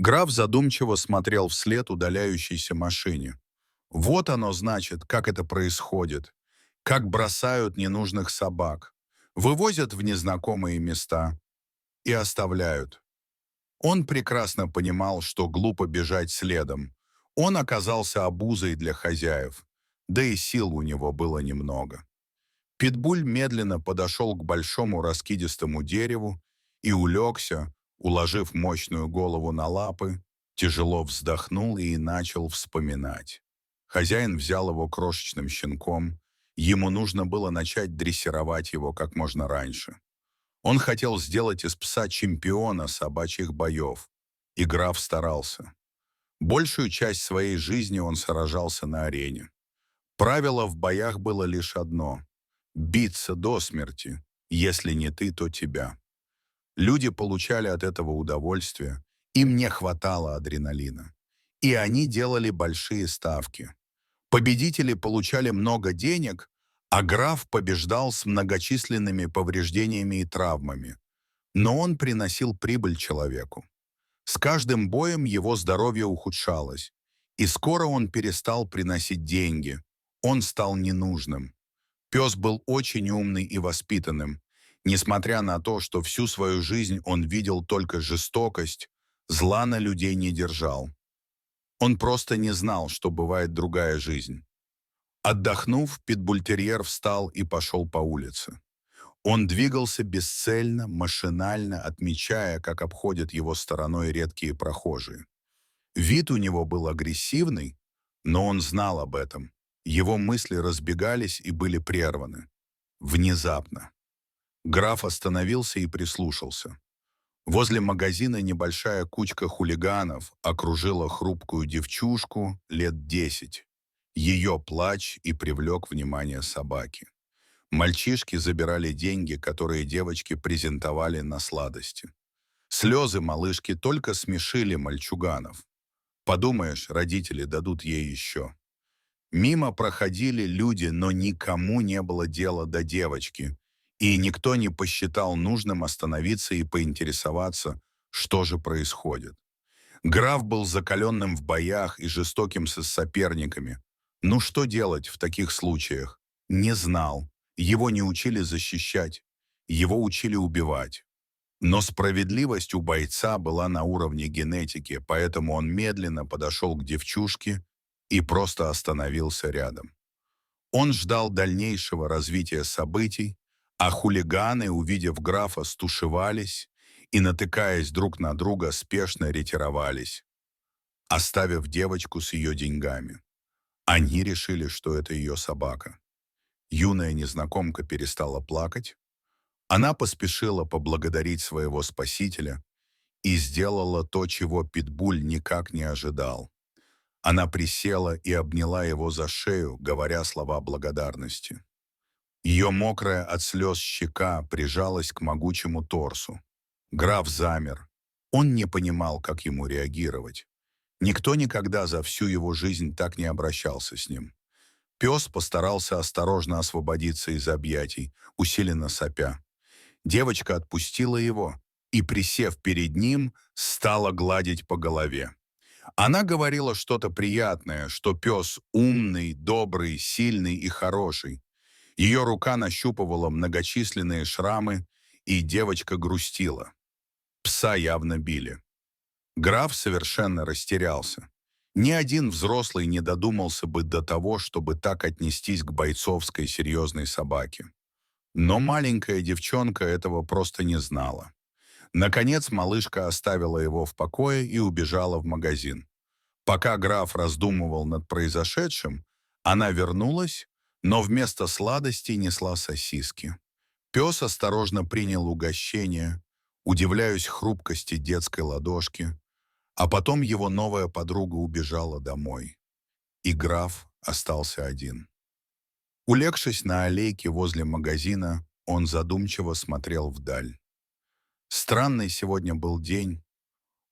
Граф задумчиво смотрел вслед удаляющейся машине. Вот оно значит, как это происходит. Как бросают ненужных собак. Вывозят в незнакомые места и оставляют. Он прекрасно понимал, что глупо бежать следом. Он оказался обузой для хозяев. Да и сил у него было немного. Питбуль медленно подошел к большому раскидистому дереву и улегся, уложив мощную голову на лапы, тяжело вздохнул и начал вспоминать. Хозяин взял его крошечным щенком. Ему нужно было начать дрессировать его как можно раньше. Он хотел сделать из пса чемпиона собачьих боев. И граф старался. Большую часть своей жизни он сражался на арене. Правило в боях было лишь одно — биться до смерти. Если не ты, то тебя. Люди получали от этого удовольствие, им не хватало адреналина. И они делали большие ставки. Победители получали много денег, а граф побеждал с многочисленными повреждениями и травмами. Но он приносил прибыль человеку. С каждым боем его здоровье ухудшалось, и скоро он перестал приносить деньги. Он стал ненужным. Пес был очень умный и воспитанным, несмотря на то, что всю свою жизнь он видел только жестокость, зла на людей не держал. Он просто не знал, что бывает другая жизнь. Отдохнув, питбультерьер встал и пошел по улице. Он двигался бесцельно, машинально, отмечая, как обходят его стороной редкие прохожие. Вид у него был агрессивный, но он знал об этом. Его мысли разбегались и были прерваны. Внезапно. Граф остановился и прислушался. Возле магазина небольшая кучка хулиганов окружила хрупкую девчушку лет 10. Ее плач и привлек внимание собаки. Мальчишки забирали деньги, которые девочки презентовали на сладости. Слезы малышки только смешили мальчуганов. Подумаешь, родители дадут ей еще. Мимо проходили люди, но никому не было дела до девочки, и никто не посчитал нужным остановиться и поинтересоваться, что же происходит. Граф был закаленным в боях и жестоким со соперниками. Ну что делать в таких случаях? Не знал. Его не учили защищать, его учили убивать. Но справедливость у бойца была на уровне генетики, поэтому он медленно подошел к девчушке и просто остановился рядом. Он ждал дальнейшего развития событий, а хулиганы, увидев графа, стушевались и, натыкаясь друг на друга, спешно ретировались, оставив девочку с ее деньгами. Они решили, что это ее собака. Юная незнакомка перестала плакать. Она поспешила поблагодарить своего спасителя и сделала то, чего Питбуль никак не ожидал. Она присела и обняла его за шею, говоря слова благодарности. Ее мокрая от слез щека прижалась к могучему торсу. Граф замер. Он не понимал, как ему реагировать. Никто никогда за всю его жизнь так не обращался с ним. Пес постарался осторожно освободиться из объятий, усиленно сопя. Девочка отпустила его и, присев перед ним, стала гладить по голове. Она говорила что-то приятное, что пес умный, добрый, сильный и хороший. Ее рука нащупывала многочисленные шрамы, и девочка грустила. Пса явно били. Граф совершенно растерялся. Ни один взрослый не додумался бы до того, чтобы так отнестись к бойцовской серьезной собаке. Но маленькая девчонка этого просто не знала. Наконец малышка оставила его в покое и убежала в магазин. Пока граф раздумывал над произошедшим, она вернулась, но вместо сладостей несла сосиски. Пес осторожно принял угощение, удивляясь хрупкости детской ладошки, а потом его новая подруга убежала домой, и граф остался один. Улегшись на аллейке возле магазина, он задумчиво смотрел вдаль. Странный сегодня был день.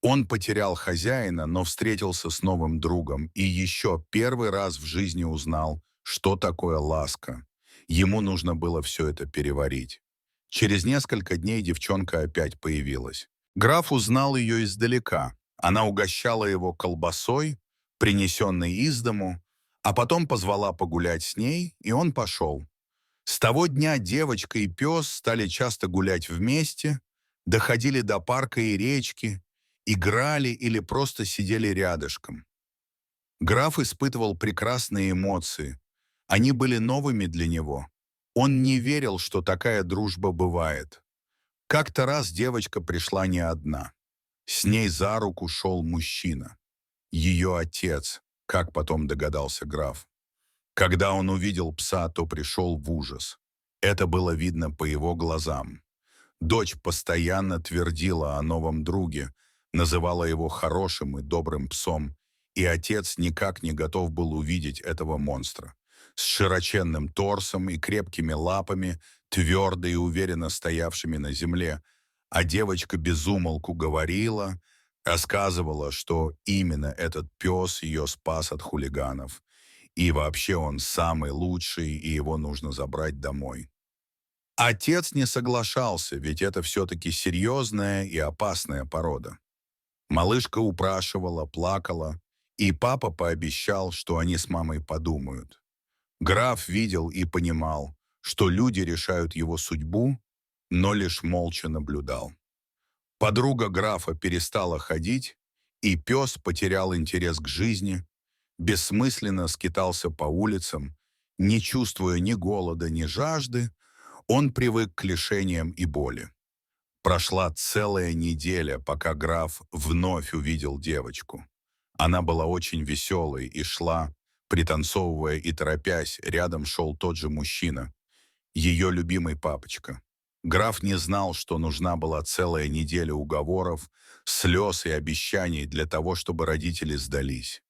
Он потерял хозяина, но встретился с новым другом и еще первый раз в жизни узнал, что такое ласка. Ему нужно было все это переварить. Через несколько дней девчонка опять появилась. Граф узнал ее издалека. Она угощала его колбасой, принесенной из дому, а потом позвала погулять с ней, и он пошел. С того дня девочка и пес стали часто гулять вместе, доходили до парка и речки, играли или просто сидели рядышком. Граф испытывал прекрасные эмоции. Они были новыми для него. Он не верил, что такая дружба бывает. Как-то раз девочка пришла не одна. С ней за руку шел мужчина. Ее отец, как потом догадался граф. Когда он увидел пса, то пришел в ужас. Это было видно по его глазам. Дочь постоянно твердила о новом друге, называла его хорошим и добрым псом, и отец никак не готов был увидеть этого монстра. С широченным торсом и крепкими лапами, твердо и уверенно стоявшими на земле, а девочка безумолку говорила, рассказывала, что именно этот пес ее спас от хулиганов, и вообще он самый лучший, и его нужно забрать домой. Отец не соглашался, ведь это все-таки серьезная и опасная порода. Малышка упрашивала, плакала, и папа пообещал, что они с мамой подумают. Граф видел и понимал, что люди решают его судьбу, но лишь молча наблюдал. Подруга графа перестала ходить, и пес потерял интерес к жизни, бессмысленно скитался по улицам, не чувствуя ни голода, ни жажды, он привык к лишениям и боли. Прошла целая неделя, пока граф вновь увидел девочку. Она была очень веселой и шла, пританцовывая и торопясь, рядом шел тот же мужчина, ее любимый папочка. Граф не знал, что нужна была целая неделя уговоров, слез и обещаний для того, чтобы родители сдались.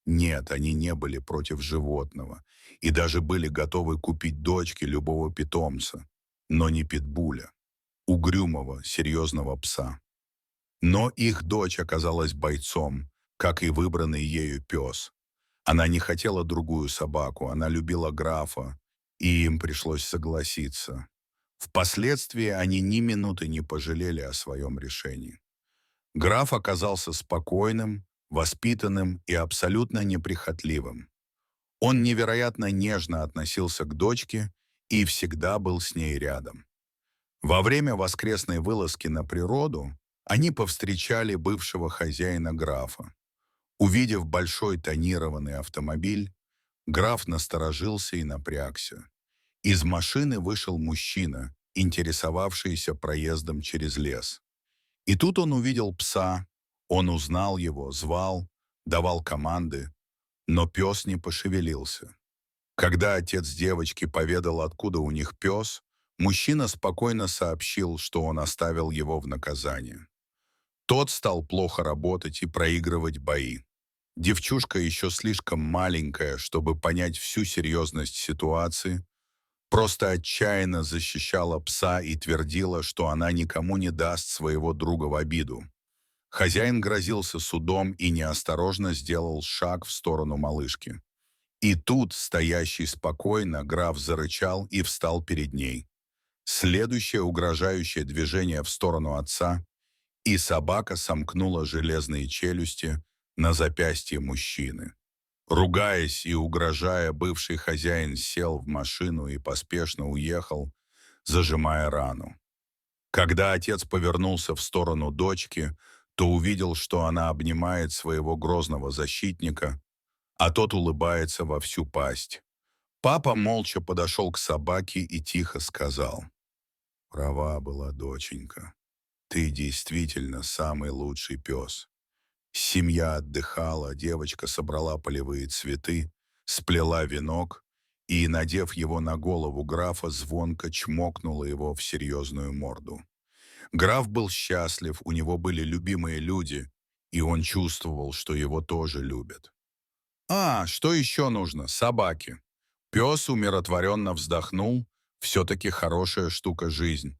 Нет, они не были против животного и даже были готовы купить дочке любого питомца, но не питбуля, угрюмого, серьезного пса. Но их дочь оказалась бойцом, как и выбранный ею пес. Она не хотела другую собаку, она любила графа, и им пришлось согласиться. Впоследствии они ни минуты не пожалели о своем решении. Граф оказался спокойным, воспитанным и абсолютно неприхотливым. Он невероятно нежно относился к дочке и всегда был с ней рядом. Во время воскресной вылазки на природу они повстречали бывшего хозяина графа. Увидев большой тонированный автомобиль, граф насторожился и напрягся. Из машины вышел мужчина, интересовавшийся проездом через лес. И тут он увидел пса, он узнал его, звал, давал команды, но пес не пошевелился. Когда отец девочки поведал, откуда у них пес, мужчина спокойно сообщил, что он оставил его в наказание. Тот стал плохо работать и проигрывать бои. Девчушка еще слишком маленькая, чтобы понять всю серьезность ситуации, просто отчаянно защищала пса и твердила, что она никому не даст своего друга в обиду. Хозяин грозился судом и неосторожно сделал шаг в сторону малышки. И тут, стоящий спокойно, граф зарычал и встал перед ней. Следующее угрожающее движение в сторону отца, и собака сомкнула железные челюсти на запястье мужчины. Ругаясь и угрожая, бывший хозяин сел в машину и поспешно уехал, зажимая рану. Когда отец повернулся в сторону дочки, то увидел, что она обнимает своего грозного защитника, а тот улыбается во всю пасть. Папа молча подошел к собаке и тихо сказал: «Права была доченька. Ты действительно самый лучший пес». Семья отдыхала, девочка собрала полевые цветы, сплела венок и, надев его на голову графа, звонко чмокнула его в серьезную морду. Граф был счастлив, у него были любимые люди, и он чувствовал, что его тоже любят. А, что еще нужно? Собаки. Пес умиротворенно вздохнул, все-таки хорошая штука жизнь.